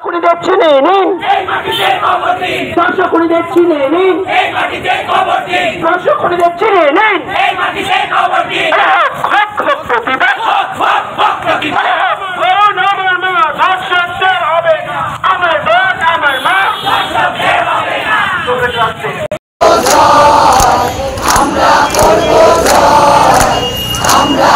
খুনিদের চিনে নিন, ধ্বংস খুনিদের চিনে নিন, ধ্বংস খুনিদের চিনে নিন। আমার মা ধর্ষকদের হবে না, আমার বোন আমার মা ধর্ষকদের হবে না। আমরা করব জয়, আমরা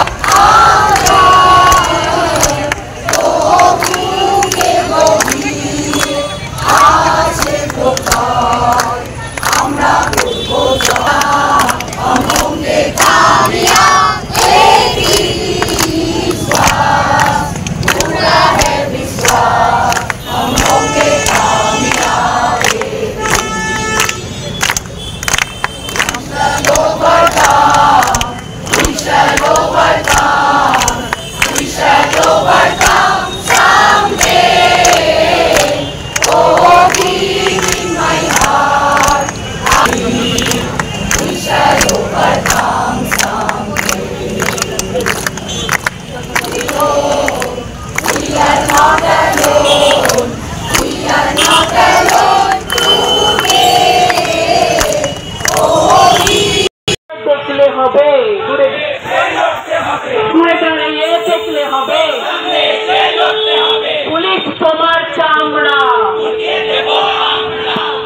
পুলিশ তোমার চামড়া,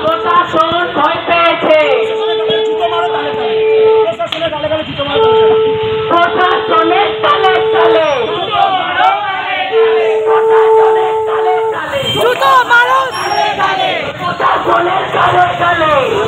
প্রশাসন ভয় পেয়েছে, প্রশাসনের তালে তালে, প্রশাসনের তালে তালে, প্রশাসনের তালে তালে, প্রশাসনের তালে তালে।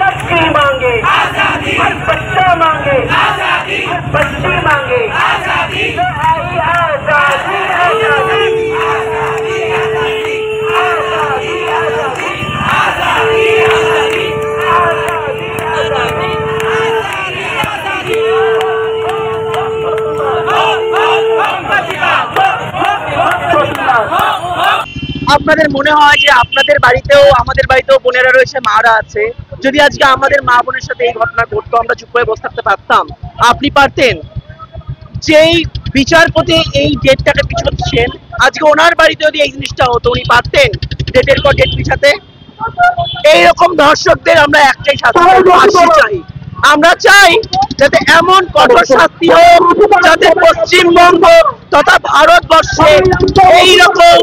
लड़की मांगे आजादी, बच्चा मांगे आजादी, बच्ची मांगे आजादी, आई आजादी, आजादी, आजादी, आजादी, आजादी, आजादी, आजादी, আপনাদের মনে হয় যে আপনাদের বাড়িতেও আমাদের বাড়িতেও বোনেরা রয়েছে, মারা আছে, যদি আজকে আমাদের মা বোনের সাথে এই ঘটনা ঘটতো আমরা চুপ করে বসে থাকতে পারতাম? আপনি পারতেন? যেই বিচারপতি এই ডেটটাকে পিছাচ্ছেন, আজকে ওনার বাড়িতে যদি এই জিনিসটা হতো উনি পারতেন ডেটের পর ডেট পিছাতে? এইরকম ধর্ষকদের আমরা একটাই শাস্তি চাই। আমরা চাই যাতে এমন কঠোর শাস্তি হোক যাতে পশ্চিমবঙ্গ তথা ভারতবর্ষে এইরকম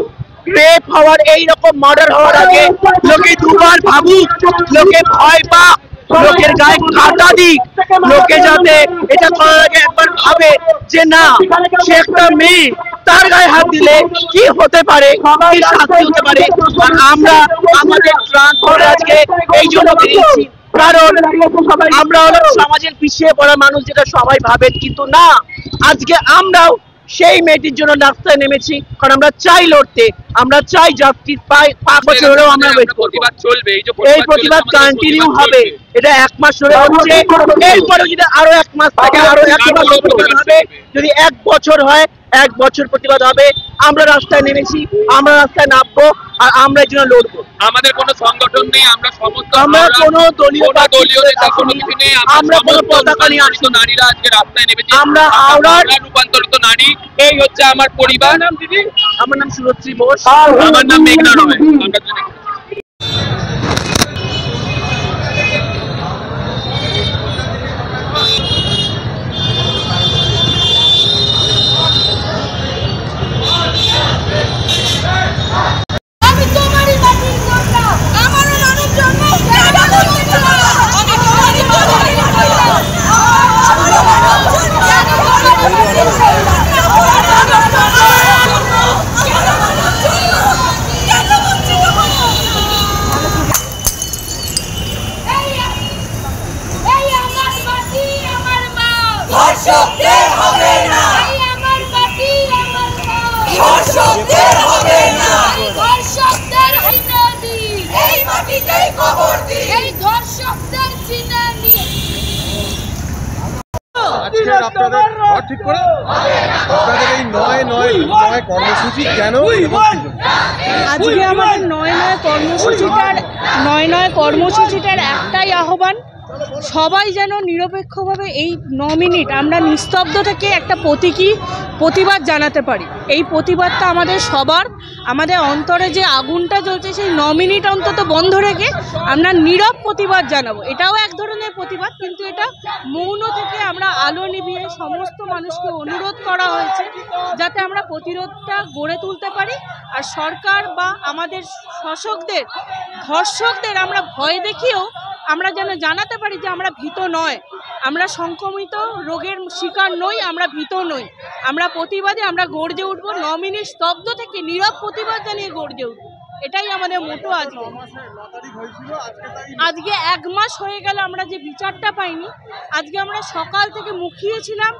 রেপ হওয়ার, এইরকম মার্ডার হওয়ার আগে লোকে দুবার ভাবুক, লোকে ভয় পাক, লোকের গায়ে কাঁটা দিক, লোকে যাতে এটা করার আগে একবার ভাবে যে না, সে একটা মেয়ে, তার গায়ে হাত দিলে কি হতে পারে, কি শাস্তি হতে পারে। আর আমরা আমাদের ট্রান্স করে আজকে এই জন্য বেরিয়েছি, কারণ আমরা হলাম সমাজের পিছিয়ে পড়া মানুষ, যেটা সবাই ভাবেন, কিন্তু না, আজকে আমরাও সেই মেয়েটির জন্য রাস্তায় নেমেছি, কারণ আমরা চাই লড়তে, আমরা চাই জাস্টিস পাই। 5 বছর হলেও আমরা ওয়েট করব, এই প্রতিবাদ কন্টিনিউ হবে। এটা 1 মাস ধরে হচ্ছে, এরপরে যদি আরো 1 মাস থাকে আরো 1 মাস প্রতিবাদ হবে, যদি 1 বছর হয় 1 বছর প্রতিবাদ হবে। আমরা রাস্তায় নেমেছি, আমরা রাস্তায় নামবো, আর আমরা এই জন্য লড়বো। আমাদের কোনো সংগঠন নেই, আমরা সমস্ত, আমরা কোনো দলীয় নেতা কোনো কিছু নেই, আমরা কোনো পতাকা নিয়ে আসি। নারীরা আজকে রাস্তায় নেমেছি, আমরা হাওড়ার রূপান্তরিত নারী। এই হচ্ছে আমার পরিবার। নাম দিদি? আমার নাম সুরশ্রী বোস। আমার নাম মেঘনা রয়। ধর্ষকদের হবে না, আমার বাতি আমার মা, ধর্ষকদের হবে না, ধর্ষকদের এই মাটিতেই আজকের আপনাদের ঘর ঠিক করে আপনাদের এই নয় কর্মসূচি কেন? আজকে আমাদের নয় কর্মসূচিটার একটাই আহ্বান, সবাই যেন নিরপেক্ষভাবে এই 9 মিনিট আমরা নিস্তব্ধ থেকে একটা প্রতিবাদ জানাতে পারি। এই প্রতিবাদটা আমাদের সবার, আমাদের অন্তরে যে আগুনটা জ্বলছে সেই 9 মিনিট অন্তত বন্ধ রেখে আমরা নীরব প্রতিবাদ জানাবো। এটাও এক ধরনের প্রতিবাদ, কিন্তু এটা মৌন থেকে আমরা আলো নিভিয়ে সমস্ত মানুষকে অনুরোধ করা হয়েছে যাতে আমরা প্রতিরোধটা গড়ে তুলতে পারি। আর সরকার বা আমাদের শাসকদের, ধর্ষকদের আমরা ভয় দেখিয়েও আমরা যেন জানাতে পারি যে আমরা ভীত নয়, আমরা সংক্রমিত রোগের শিকার নই, আমরা ভীত নই, আমরা প্রতিবাদে আমরা গর্জে উঠবো। 9 মিনিট স্তব্ধ থেকে নীরব প্রতিবাদ জানিয়ে গর্জে উঠবো, এটাই আমাদের মোটো। আজকে 1 মাস হয়ে গেল আমরা যে বিচারটা পাইনি। আজকে আমরা সকাল থেকে মুখিয়েছিলাম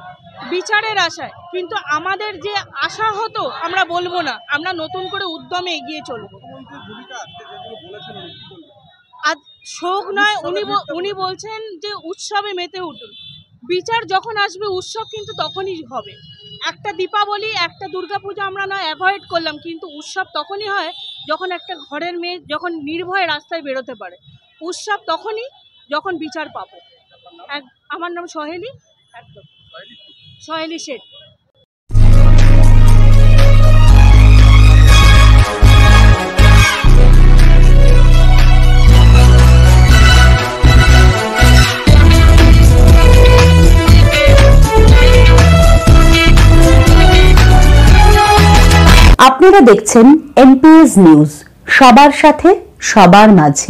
বিচারের আশায়, কিন্তু আমাদের যে আশা হতো আমরা বলবো না, আমরা নতুন করে উদ্যমে এগিয়ে চলবো। আজ শোক নয়, উনি বলছেন যে উৎসবে মেতে উঠুন। বিচার যখন আসবে উৎসব কিন্তু তখনই হবে। একটা দীপাবলি, একটা দুর্গাপূজা আমরা না অ্যাভয়েড করলাম, কিন্তু উৎসব তখনই হয় যখন একটা ঘরের মেয়ে যখন নির্ভয়ে রাস্তায় বেরোতে পারে। উৎসব তখনই যখন বিচার পাবো। আমার নাম সহেলি, একদম সহেলি শেঠ। আপনারা দেখছেন এনপিএস নিউজ, সবার সাথে সবার মাঝে।